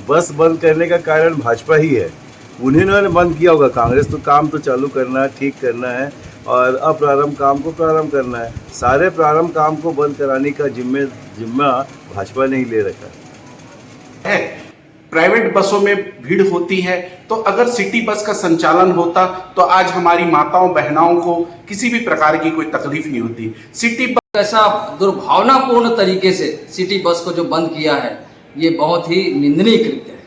बस बंद करने का कारण भाजपा ही है। उन्होंने बंद किया होगा, कांग्रेस तो काम तो चालू करना है, ठीक करना है और अप्रारंभ काम को प्रारंभ करना है। सारे प्रारंभ काम को बंद कराने का जिम्मा भाजपा ने ही ले रखा है। प्राइवेट बसों में भीड़ होती है, तो अगर सिटी बस का संचालन होता तो आज हमारी माताओं बहनाओं को किसी भी प्रकार की कोई तकलीफ नहीं होती। सिटी बस ऐसा दुर्भावनापूर्ण तरीके से सिटी बस को जो बंद किया है, ये बहुत ही निंदनीय कृत्य है।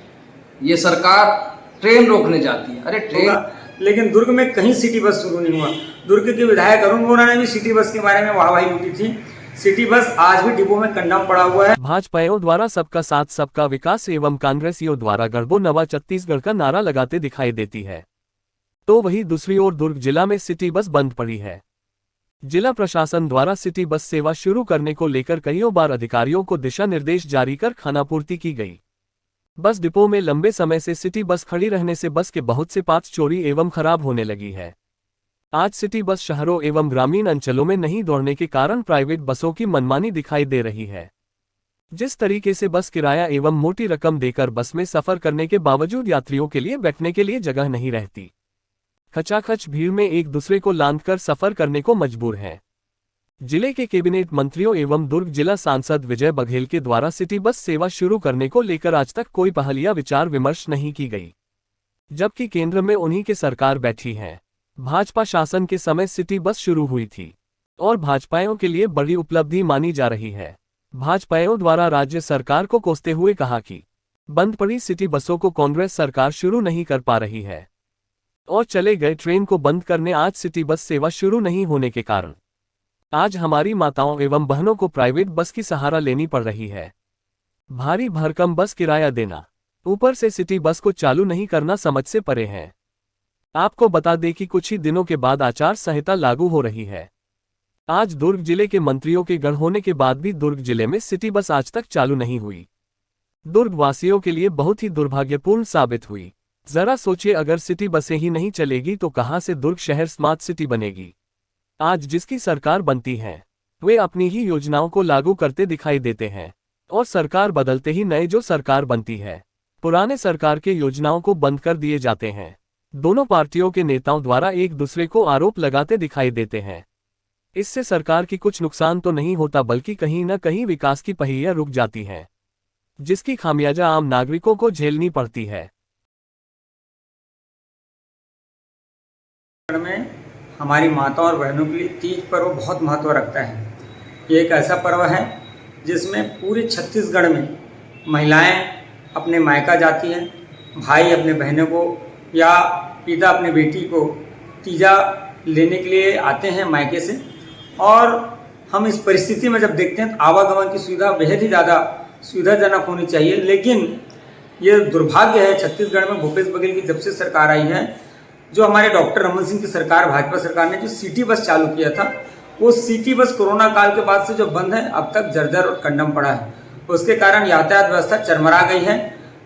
ये सरकार ट्रेन रोकने जाती है। अरे ट्रेन, लेकिन दुर्ग में कहीं सिटी बस शुरू नहीं हुआ। दुर्ग के विधायक अरुण वोरा ने भी सिटी बस के बारे में वाहवाही लूटी थी। सिटी बस आज भी डिपो में कंडम पड़ा हुआ है। भाजपाइयों द्वारा सबका साथ सबका विकास एवं कांग्रेसियों द्वारा गढ़बो नवा छत्तीसगढ़ का नारा लगाते दिखाई देती है, तो वहीं दूसरी ओर दुर्ग जिला में सिटी बस बंद पड़ी है। जिला प्रशासन द्वारा सिटी बस सेवा शुरू करने को लेकर कईयों बार अधिकारियों को दिशा निर्देश जारी कर खानापूर्ति की गई। बस डिपो में लंबे समय से सिटी बस खड़ी रहने से बस के बहुत से पार्ट्स चोरी एवं खराब होने लगी है। आज सिटी बस शहरों एवं ग्रामीण अंचलों में नहीं दौड़ने के कारण प्राइवेट बसों की मनमानी दिखाई दे रही है। जिस तरीके से बस किराया एवं मोटी रकम देकर बस में सफर करने के बावजूद यात्रियों के लिए बैठने के लिए जगह नहीं रहती, खचाखच भीड़ में एक दूसरे को लांघकर सफर करने को मजबूर हैं। जिले के कैबिनेट मंत्रियों एवं दुर्ग जिला सांसद विजय बघेल के द्वारा सिटी बस सेवा शुरू करने को लेकर आज तक कोई पहल या विचार विमर्श नहीं की गई, जबकि केंद्र में उन्हीं की सरकार बैठी है। भाजपा शासन के समय सिटी बस शुरू हुई थी और भाजपाइयों के लिए बड़ी उपलब्धि मानी जा रही है। भाजपाइयों द्वारा राज्य सरकार को कोसते हुए कहा कि बंद पड़ी सिटी बसों को कांग्रेस सरकार शुरू नहीं कर पा रही है और चले गए ट्रेन को बंद करने आज सिटी बस सेवा शुरू नहीं होने के कारण आज हमारी माताओं एवं बहनों को प्राइवेट बस की सहारा लेनी पड़ रही है। भारी भरकम बस किराया देना, ऊपर से सिटी बस को चालू नहीं करना समझ से परे है। आपको बता दें कि कुछ ही दिनों के बाद आचार संहिता लागू हो रही है। आज दुर्ग जिले के मंत्रियों के गढ़ होने के बाद भी दुर्ग जिले में सिटी बस आज तक चालू नहीं हुई। दुर्ग वासियों के लिए बहुत ही दुर्भाग्यपूर्ण साबित हुई। जरा सोचिए, अगर सिटी बसें ही नहीं चलेगी तो कहां से दुर्ग शहर स्मार्ट सिटी बनेगी। आज जिसकी सरकार बनती है वे अपनी ही योजनाओं को लागू करते दिखाई देते हैं और सरकार बदलते ही नए जो सरकार बनती है पुराने सरकार के योजनाओं को बंद कर दिए जाते हैं। दोनों पार्टियों के नेताओं द्वारा एक दूसरे को आरोप लगाते दिखाई देते हैं। इससे सरकार की कुछ नुकसान तो नहीं होता, बल्कि कहीं न कहीं विकास की पहिया रुक जाती है, जिसकी खामियाजा आम नागरिकों को झेलनी पड़ती है। में हमारी माताओं और बहनों के लिए तीज पर्व बहुत महत्व रखता है। ये एक ऐसा पर्व है जिसमें पूरे छत्तीसगढ़ में महिलाएं अपने मायका जाती हैं, भाई अपने बहनों को या पिता अपने बेटी को तीजा लेने के लिए आते हैं मायके से। और हम इस परिस्थिति में जब देखते हैं तो आवागमन की सुविधा बेहद ही ज़्यादा सुविधाजनक होनी चाहिए, लेकिन ये दुर्भाग्य है छत्तीसगढ़ में भूपेश बघेल की जब से सरकार आई है, जो हमारे डॉक्टर रमन सिंह की सरकार भाजपा सरकार ने जो सिटी बस चालू किया था, वो सिटी बस कोरोना काल के बाद से जो बंद है अब तक जर्जर और कंडम पड़ा है। उसके कारण यातायात व्यवस्था चरमरा गई है।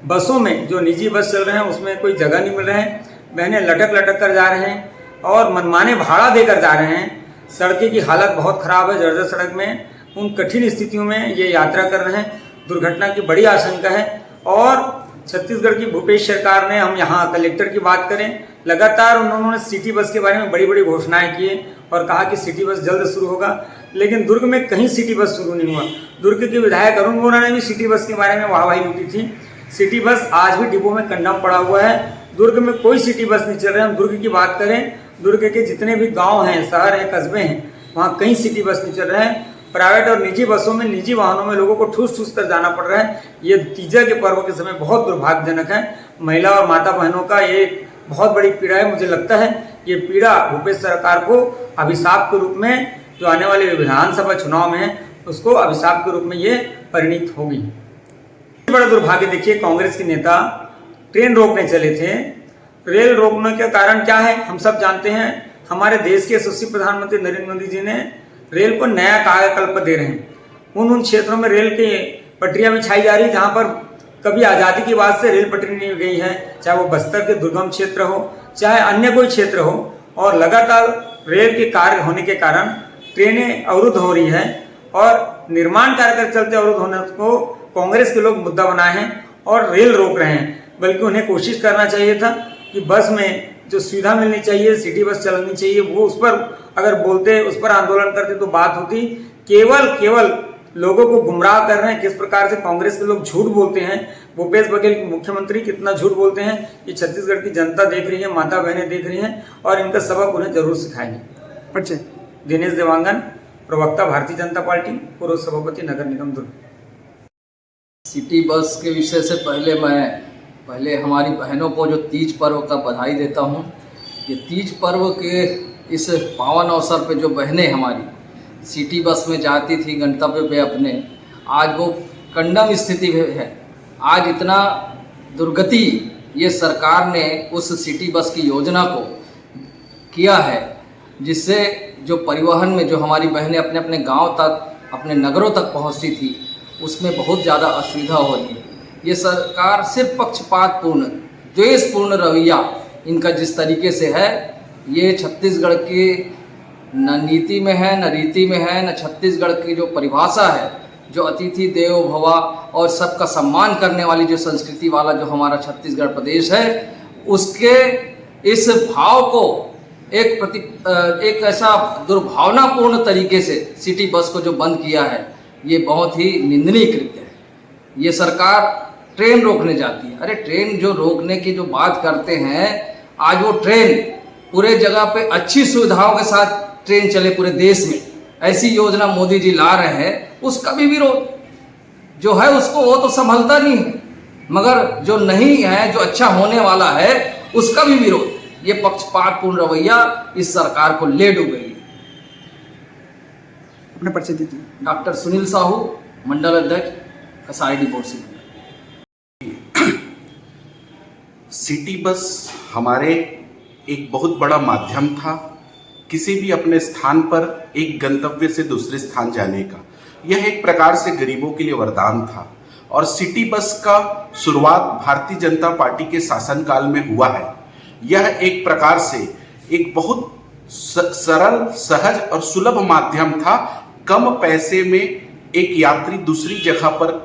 बसों में जो निजी बस चल रहे हैं उसमें कोई जगह नहीं मिल रहे हैं, बहनें लटक लटक कर जा रहे हैं और मनमाने भाड़ा देकर जा रहे हैं। सड़कें की हालत बहुत खराब है, जर्जर सड़क में उन कठिन स्थितियों में ये यात्रा कर रहे हैं। दुर्घटना की बड़ी आशंका है और छत्तीसगढ़ की भूपेश सरकार ने, हम यहाँ कलेक्टर की बात करें, लगातार उन्होंने सिटी बस के बारे में बड़ी बड़ी घोषणाएं की और कहा कि सिटी बस जल्द शुरू होगा, लेकिन दुर्ग में कहीं सिटी बस शुरू नहीं हुआ। दुर्ग के विधायक अरुण वोरा ने भी सिटी बस के बारे में वाहवाही लूटी थी। सिटी बस आज भी डिपो में कंडम पड़ा हुआ है। दुर्ग में कोई सिटी बस नहीं चल रहा है। हम दुर्ग की बात करें, दुर्ग के जितने भी गाँव हैं, शहर हैं, कस्बे हैं, वहाँ कहीं सिटी बस नहीं चल रहा है। प्राइवेट और निजी बसों में, निजी वाहनों में लोगों को ठूस ठूस कर जाना पड़ रहा है। ये तीजा के पर्व के समय बहुत दुर्भाग्यजनक है। महिला और माता बहनों का ये बहुत बड़ी पीड़ा है। मुझे लगता है ये पीड़ा भूपेश सरकार को अभिशाप के रूप में, जो आने वाले विधानसभा चुनाव में है, उसको अभिशाप के रूप में ये परिणित होगी। बड़ा दुर्भाग्य, देखिए कांग्रेस के नेता ट्रेन रोकने चले थे। रेल रोकने का कारण क्या है हम सब जानते हैं। हमारे देश के यशस्वी प्रधानमंत्री नरेंद्र मोदी जी ने रेल को नया कायाकल्प दे रहे हैं। उन क्षेत्रों में रेल की पटरियां बिछाई जा रही है जहां पर कभी आज़ादी के बाद से रेल पटरी नहीं गई है, चाहे वो बस्तर के दुर्गम क्षेत्र हो, चाहे अन्य कोई क्षेत्र हो। और लगातार रेल के कार्य होने के कारण ट्रेनें अवरुद्ध हो रही है और निर्माण कार्य के चलते अवरुद्ध होने को कांग्रेस के लोग मुद्दा बनाए हैं और रेल रोक रहे हैं। बल्कि उन्हें कोशिश करना चाहिए था कि बस में जो सुविधा मिलनी चाहिए, सिटी बस चलनी चाहिए, वो उस पर अगर बोलते, उस पर आंदोलन करते तो बात होती। केवल लोगों को गुमराह कर रहे हैं। किस प्रकार से कांग्रेस के लोग झूठ बोलते हैं, भूपेश बघेल मुख्यमंत्री कितना झूठ बोलते हैं, ये छत्तीसगढ़ की जनता देख रही है, माता बहनें देख रही हैं और इनका सबक उन्हें जरूर सिखाएंगे। दिनेश देवांगन, प्रवक्ता भारतीय जनता पार्टी, पूर्व सभापति नगर निगम दुर्ग। सिटी बस के विषय से पहले हमारी बहनों को जो तीज पर्व का बधाई देता हूँ। ये तीज पर्व के इस पावन अवसर पे जो बहनें हमारी सिटी बस में जाती थी गंतव्य पे अपने, आज वो कंडम स्थिति में है। आज इतना दुर्गति ये सरकार ने उस सिटी बस की योजना को किया है, जिससे जो परिवहन में जो हमारी बहनें अपने अपने गांव तक, अपने नगरों तक पहुंचती थी, उसमें बहुत ज़्यादा असुविधा हो रही है। ये सरकार सिर्फ पक्षपातपूर्ण, द्वेषपूर्ण रवैया इनका जिस तरीके से है, ये छत्तीसगढ़ की न नीति में है, न रीति में है, न छत्तीसगढ़ की जो परिभाषा है, जो अतिथि देवो भव और सबका सम्मान करने वाली जो संस्कृति वाला जो हमारा छत्तीसगढ़ प्रदेश है, उसके इस भाव को एक ऐसा दुर्भावनापूर्ण तरीके से सिटी बस को जो बंद किया है, ये बहुत ही निंदनीय कृत्य है। ये सरकार ट्रेन रोकने जाती है। अरे ट्रेन जो रोकने की जो बात करते हैं, आज वो ट्रेन पूरे जगह पे अच्छी सुविधाओं के साथ ट्रेन चले पूरे देश में, ऐसी योजना मोदी जी ला रहे हैं, उसका भी विरोध जो है उसको वो तो संभलता नहीं है, मगर जो नहीं है, जो अच्छा होने वाला है, उसका भी विरोध। ये पक्षपातपूर्ण रवैया इस सरकार को ले डूब गई। अपने परिचय दीजिए। डॉक्टर सुनील साहू, मंडल अध्यक्ष, कसाईडी बोर्ड से। सिटी बस हमारे एक बहुत बड़ा माध्यम था किसी भी अपने स्थान पर एक गंतव्य से दूसरे स्थान जाने का। यह एक प्रकार से गरीबों के लिए वरदान था और सिटी बस का शुरुआत भारतीय जनता पार्टी के शासनकाल में हुआ है। यह एक प्रकार से एक बहुत सरल, सहज और सुलभ माध्यम था। कम पैसे में एक यात्री दूसरी जगह पर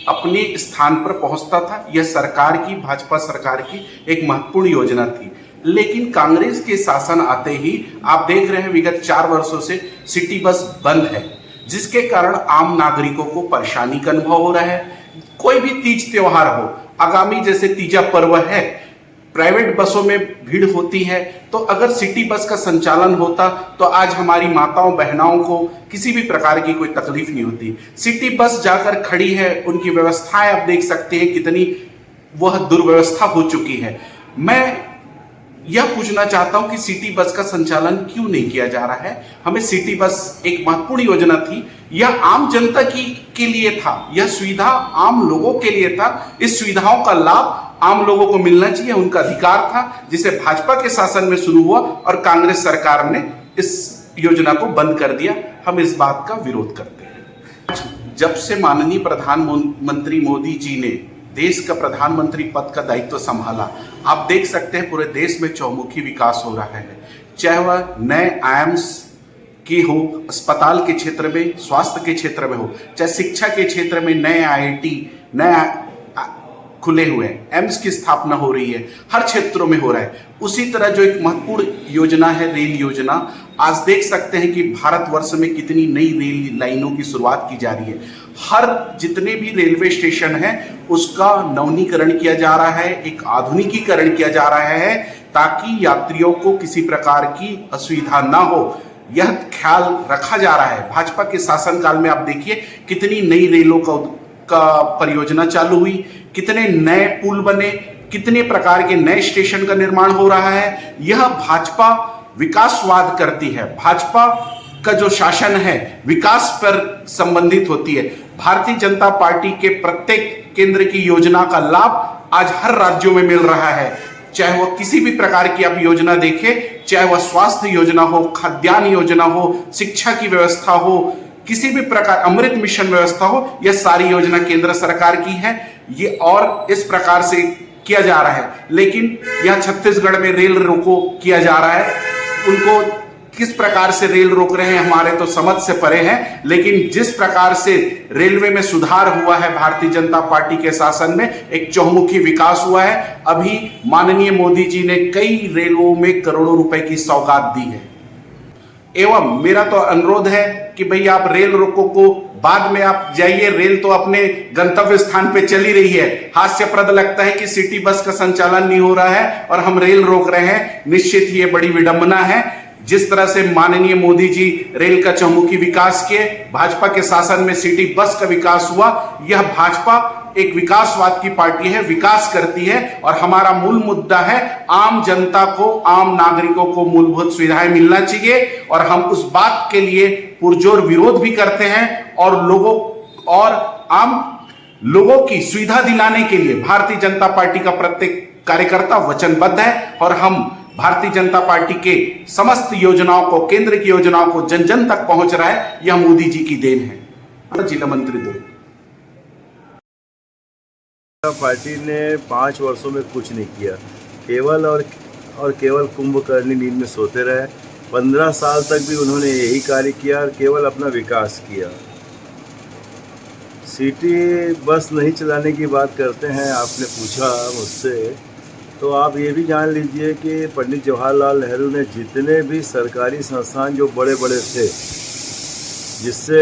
अपने स्थान पर पहुंचता था। यह सरकार की, भाजपा सरकार की एक महत्वपूर्ण योजना थी। लेकिन कांग्रेस के शासन आते ही आप देख रहे हैं विगत 4 वर्षों से सिटी बस बंद है, जिसके कारण आम नागरिकों को परेशानी का अनुभव हो रहा है। कोई भी तीज त्योहार हो, आगामी जैसे तीजा पर्व है, प्राइवेट बसों में भीड़ होती है, तो अगर सिटी बस का संचालन होता तो आज हमारी माताओं बहनाओं को किसी भी प्रकार की कोई तकलीफ नहीं होती। सिटी बस जाकर खड़ी है, उनकी व्यवस्थाएं आप देख सकते हैं कितनी वह दुर्व्यवस्था हो चुकी है। मैं यह पूछना चाहता हूं कि सिटी बस का संचालन क्यों नहीं किया जा रहा है। हमें सिटी बस एक महत्वपूर्ण योजना थी, यह आम जनता के लिए था, यह सुविधा आम लोगों के लिए था। इस सुविधाओं का लाभ आम लोगों को मिलना चाहिए, उनका अधिकार था, जिसे भाजपा के शासन में शुरू हुआ और कांग्रेस सरकार ने इस योजना को बंद कर दिया। हम इस बात का विरोध करते हैं। जब से माननीय प्रधानमंत्री मोदी जी ने देश का प्रधानमंत्री पद का दायित्व संभाला, आप देख सकते हैं पूरे देश में चौमुखी विकास हो रहा है। चाहे वह नए आयाम्स की हो, अस्पताल के क्षेत्र में, स्वास्थ्य के क्षेत्र में हो, चाहे शिक्षा के क्षेत्र में नए IIT नए खुले हुए हैं, एम्स की स्थापना हो रही है, हर क्षेत्रों में हो रहा है। उसी तरह जो एक महत्वपूर्ण योजना है रेल योजना, आज देख सकते हैं कि भारतवर्ष में कितनी नई रेल लाइनों की शुरुआत की जा रही है। हर जितने भी रेलवे स्टेशन है उसका नवीनीकरण किया जा रहा है, एक आधुनिकीकरण किया जा रहा है, ताकि यात्रियों को किसी प्रकार की असुविधा ना हो, यह ख्याल रखा जा रहा है। भाजपा के शासनकाल में आप देखिए कितनी नई रेलों का परियोजना चालू हुई, कितने नए पुल बने, कितने प्रकार के नए स्टेशन का निर्माण हो रहा है। यह भाजपा विकासवाद करती है। भाजपा का जो शासन है विकास पर संबंधित होती है। भारतीय जनता पार्टी के प्रत्येक केंद्र की योजना का लाभ आज हर राज्यों में मिल रहा है। चाहे वह किसी भी प्रकार की आप योजना देखें, चाहे वह स्वास्थ्य योजना हो, खाद्यान्न योजना हो, शिक्षा की व्यवस्था हो, किसी भी प्रकार अमृत मिशन व्यवस्था हो, यह सारी योजना केंद्र सरकार की है। ये और इस प्रकार से किया जा रहा है। लेकिन यह छत्तीसगढ़ में रेल रोको किया जा रहा है, उनको किस प्रकार से रेल रोक रहे हैं हमारे तो समझ से परे है, लेकिन जिस प्रकार से रेलवे में सुधार हुआ है भारतीय जनता पार्टी के शासन में, एक चहुमुखी विकास हुआ है। अभी माननीय मोदी जी ने कई रेलों में करोड़ों रुपए की सौगात दी है। एवं मेरा तो अनुरोध है कि भाई आप रेल रोको को बाद में आप जाइए, रेल तो अपने गंतव्य स्थान पे चली रही है। हास्यप्रद लगता है कि सिटी बस का संचालन नहीं हो रहा है और हम रेल रोक रहे हैं। निश्चित ही ये बड़ी विडंबना है। जिस तरह से माननीय मोदी जी रेल का चहुमुखी विकास किए, भाजपा के शासन में सिटी बस का विकास हुआ। यह भाजपा एक विकासवाद की पार्टी है, विकास करती है और हमारा मूल मुद्दा है आम जनता को, आम नागरिकों को मूलभूत सुविधाएं मिलना चाहिए और हम उस बात के लिए पुरजोर विरोध भी करते हैं और आम लोगों की सुविधा दिलाने के लिए भारतीय जनता पार्टी का प्रत्येक कार्यकर्ता वचनबद्ध है और हम भारतीय जनता पार्टी के समस्त योजनाओं को, केंद्र की योजनाओं को जन जन तक पहुंच रहा है। यह मोदी जी की देन है। जिला मंत्री दुर्ग पार्टी ने 5 वर्षों में कुछ नहीं किया, केवल और केवल कुंभकर्णी नींद में सोते रहे। 15 साल तक भी उन्होंने यही कार्य किया और केवल अपना विकास किया। सिटी बस नहीं चलाने की बात करते हैं, आपने पूछा मुझसे, तो आप ये भी जान लीजिए कि पंडित जवाहरलाल नेहरू ने जितने भी सरकारी संस्थान जो बड़े बड़े थे, जिससे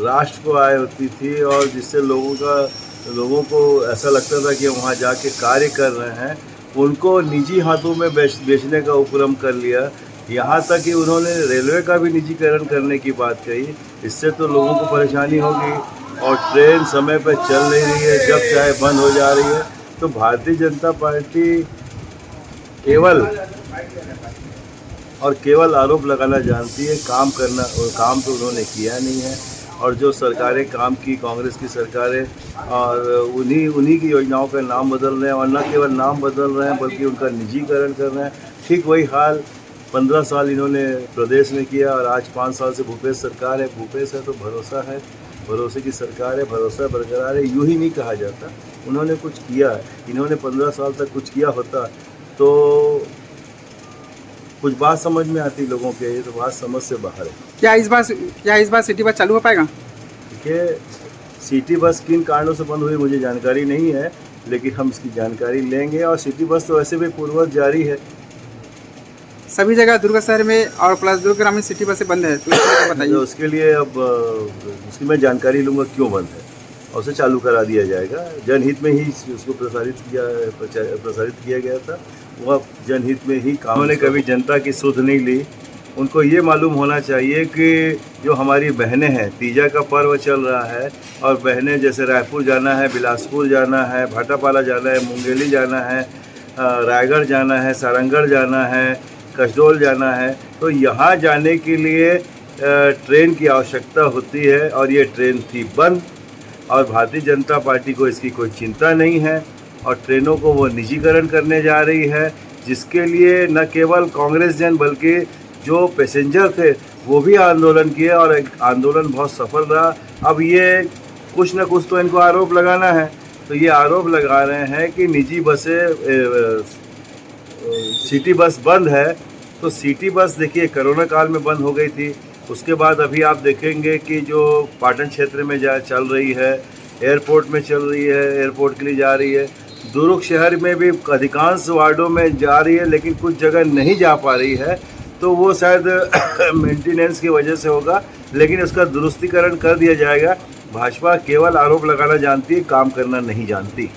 राष्ट्र को आय होती थी और जिससे लोगों को ऐसा लगता था कि वहाँ जाके कार्य कर रहे हैं, उनको निजी हाथों में बेचने का उपक्रम कर लिया। यहाँ तक कि उन्होंने रेलवे का भी निजीकरण करने की बात कही। इससे तो लोगों को परेशानी होगी और ट्रेन समय पर चल नहीं रही है, जब चाहे बंद हो जा रही है। तो भारतीय जनता पार्टी केवल आरोप लगाना जानती है, काम तो उन्होंने किया नहीं है। और जो सरकारें काम की, कांग्रेस की सरकारें, और उन्हीं की योजनाओं का नाम बदल रहे हैं और न केवल नाम बदल रहे हैं बल्कि उनका निजीकरण कर रहे हैं। ठीक वही हाल 15 साल इन्होंने प्रदेश में किया और आज 5 साल से भूपेश सरकार है। भूपेश है तो भरोसा है, भरोसे की सरकार है, भरोसा बरकरार है, यूँ ही नहीं कहा जाता। उन्होंने कुछ किया है, इन्होंने 15 साल तक कुछ किया होता तो कुछ बात समझ में आती लोगों के, ये तो बात समझ से बाहर है। क्या इस बार सिटी बस चालू हो पाएगा? देखिए, सिटी बस किन कारणों से बंद हुई मुझे जानकारी नहीं है, लेकिन हम इसकी जानकारी लेंगे। और सिटी बस तो वैसे भी पूर्ववत जारी है सभी जगह दुर्ग शहर में और प्लस दुर्ग ग्रामीण सिटी बसें बंद है, तो बताइए। तो उसके लिए अब उसकी मैं जानकारी लूँगा क्यों बंद है और उसे चालू करा दिया जाएगा। जनहित में ही उसको प्रसारित किया गया था, वह जनहित में ही काम। उन्होंने कभी जनता की सुध नहीं ली। उनको ये मालूम होना चाहिए कि जो हमारी बहनें हैं, तीजा का पर्व चल रहा है और बहनें जैसे रायपुर जाना है, बिलासपुर जाना है, भाटापाला जाना है, मुंगेली जाना है, रायगढ़ जाना है, सारंगढ़ जाना है, कसडोल जाना है, तो यहाँ जाने के लिए ट्रेन की आवश्यकता होती है और ये ट्रेन थी बंद। और भारतीय जनता पार्टी को इसकी कोई चिंता नहीं है और ट्रेनों को वो निजीकरण करने जा रही है, जिसके लिए न केवल कांग्रेस जन बल्कि जो पैसेंजर थे वो भी आंदोलन किए और आंदोलन बहुत सफल रहा। अब ये कुछ न कुछ तो इनको आरोप लगाना है, तो ये आरोप लगा रहे हैं कि निजी बसें, सिटी बस बंद है। तो सिटी बस देखिए कोरोना काल में बंद हो गई थी, उसके बाद अभी आप देखेंगे कि जो पाटन क्षेत्र में चल रही है, एयरपोर्ट में चल रही है, एयरपोर्ट के लिए जा रही है, दुर्ग शहर में भी अधिकांश वार्डों में जा रही है, लेकिन कुछ जगह नहीं जा पा रही है। तो वो शायद मेंटेनेंस की वजह से होगा, लेकिन उसका दुरुस्तीकरण कर दिया जाएगा। भाजपा केवल आरोप लगाना जानती है, काम करना नहीं जानती।